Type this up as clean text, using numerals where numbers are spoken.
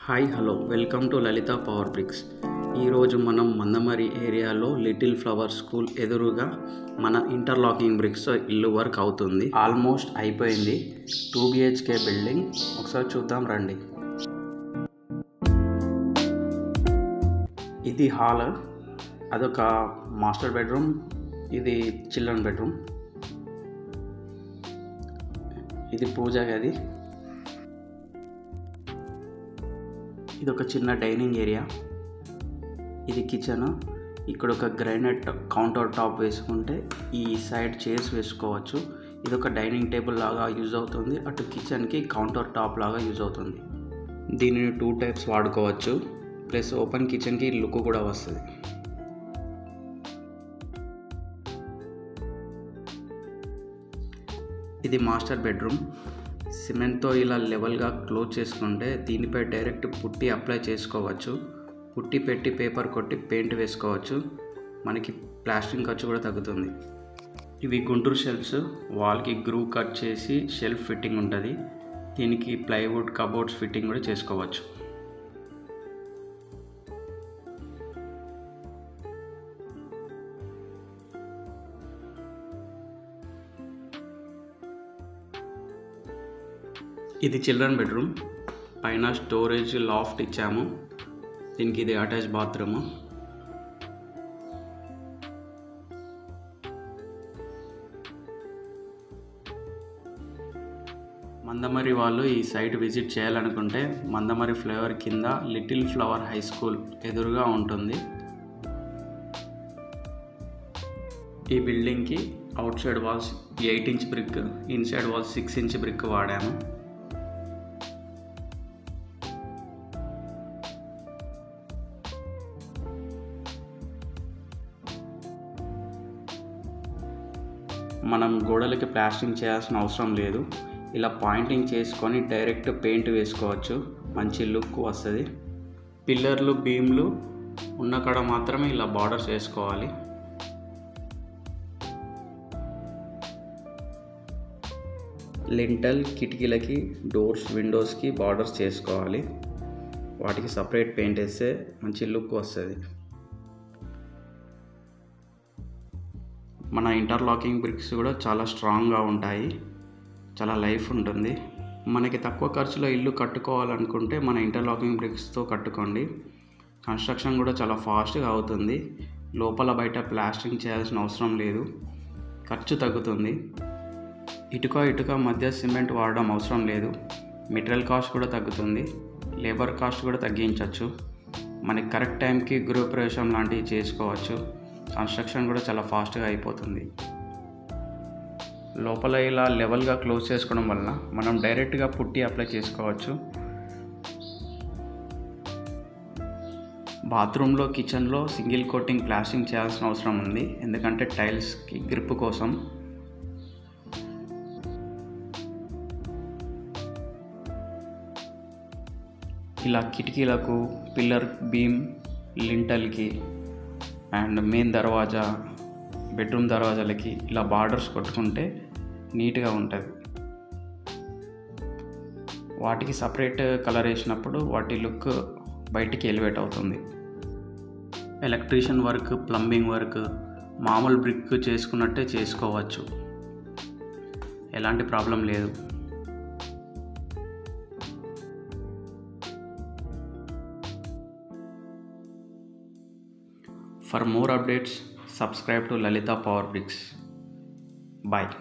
Hi hello welcome to Lalitha power bricks. ఈరోజు మనం మందమరి ఏరియాలో లిటిల్ ఫ్లవర్ స్కూల్ ఎదురుగా మన ఇంటర్లాకింగ్ బ్రిక్స్తో ఇల్లు వర్క్ అవుతుంది. ఆల్మోస్ట్ అయిపోయింది. 2 BHK బిల్డింగ్. ఒకసారి చూద్దాం రండి. ఇది హాల్, అదొక మాస్టర్ బెడ్రూమ్, ఇది చిల్డ్రన్ బెడ్రూమ్, ఇది పూజ గది, ఇది ఒక చిన్న డైనింగ్ ఏరియా, ఇది కిచెన్. ఇక్కడ ఒక గ్రానైట్ కౌంటర్ టాప్ వేసుకుంటే ఈ సైడ్ చైర్స్ వేసుకోవచ్చు. ఇది ఒక డైనింగ్ టేబుల్ లాగా యూజ్ అవుతుంది, అటు కిచెన్కి కౌంటర్ టాప్ లాగా యూజ్ అవుతుంది. దీనిని 2 టైప్స్ వాడుకోవచ్చు, ప్లస్ ఓపెన్ కిచెన్కి లుక్ కూడా వస్తుంది. ఇది మాస్టర్ బెడ్రూమ్. సిమెంట్తో ఇలా లెవెల్గా క్లోజ్ చేసుకుంటే దీనిపై డైరెక్ట్ పుట్టి అప్లై చేసుకోవచ్చు. పుట్టి పెట్టి పేపర్ కొట్టి పెయింట్ వేసుకోవచ్చు. మనకి ప్లాస్టరింగ్ ఖర్చు కూడా తగ్గుతుంది. ఇవి గుంటూరు షెల్ఫ్స్. వాల్కి గ్రూ కట్ చేసి షెల్ఫ్ ఫిట్టింగ్ ఉంటుంది. దీనికి ప్లైవుడ్ కబోర్డ్స్ ఫిట్టింగ్ కూడా చేసుకోవచ్చు. ఇది చిల్డ్రన్ బెడ్రూమ్. పైన స్టోరేజ్ లాఫ్ట్ ఇచ్చాము. దీనికి ఇది అటాచ్ బాత్రూమ్. మందమరి వాళ్ళు ఈ సైట్ విజిట్ చేయాలనుకుంటే మందమరి ఫ్లేవర్ కింద లిటిల్ ఫ్లవర్ హై స్కూల్ ఎదురుగా ఉంటుంది. ఈ బిల్డింగ్కి outside walls 8 inch brick, inside walls 6 inch brick వాడాము. మనం గోడలకి ప్లాస్టింగ్ చేయాల్సిన అవసరం లేదు. ఇలా పాయింటింగ్ చేసుకొని డైరెక్ట్ పెయింట్ వేసుకోవచ్చు. మంచి లుక్ వస్తుంది. పిల్లర్లు బీమ్లు ఉన్న కాడ మాత్రమే ఇలా బార్డర్స్ వేసుకోవాలి. లింటల్ కిటికీలకి డోర్స్ విండోస్కి బార్డర్స్ చేసుకోవాలి. వాటికి సపరేట్ పెయింట్ వేస్తే మంచి లుక్ వస్తుంది. మన ఇంటర్లాకింగ్ బ్రిక్స్ కూడా చాలా స్ట్రాంగ్గా ఉంటాయి, చాలా లైఫ్ ఉంటుంది. మనకి తక్కువ ఖర్చులో ఇల్లు కట్టుకోవాలనుకుంటే మన ఇంటర్లాకింగ్ బ్రిక్స్తో కట్టుకోండి. కన్స్ట్రక్షన్ కూడా చాలా ఫాస్ట్గా అవుతుంది. లోపల బయట ప్లాస్టింగ్ చేయాల్సిన అవసరం లేదు, ఖర్చు తగ్గుతుంది. ఇటుక మధ్య సిమెంట్ వాడడం అవసరం లేదు. మెటీరియల్ కాస్ట్ కూడా తగ్గుతుంది, లేబర్ కాస్ట్ కూడా తగ్గించవచ్చు. మనకి కరెక్ట్ టైంకి గృహప్రవేశం లాంటివి చేసుకోవచ్చు. కన్స్ట్రక్షన్ కూడా చాలా ఫాస్ట్గా అయిపోతుంది. లోపల ఇలా లెవెల్గా క్లోజ్ చేసుకోవడం వల్ల మనం డైరెక్ట్గా పుట్టి అప్లై చేసుకోవచ్చు. బాత్రూంలో కిచెన్లో సింగిల్ కోటింగ్ ప్లాస్టింగ్ చేయాల్సిన అవసరం ఉంది, ఎందుకంటే టైల్స్కి గ్రిప్ కోసం. ఇలా కిటికీలకు, పిల్లర్ బీమ్, లింటల్కి అండ్ మెయిన్ దర్వాజా, బెడ్రూమ్ దర్వాజాలకి ఇలా బార్డర్స్ కొట్టుకుంటే నీట్గా ఉంటుంది. వాటికి సపరేట్ కలర్ వేసినప్పుడు వాటి లుక్ బయటికి ఎలివేట్ అవుతుంది. ఎలక్ట్రీషియన్ వర్క్, ప్లంబింగ్ వర్క్ మామూలు బ్రిక్ చేసుకున్నట్టే చేసుకోవచ్చు, ఎలాంటి ప్రాబ్లం లేదు. For more updates, subscribe to Lalita Power Bricks. Bye.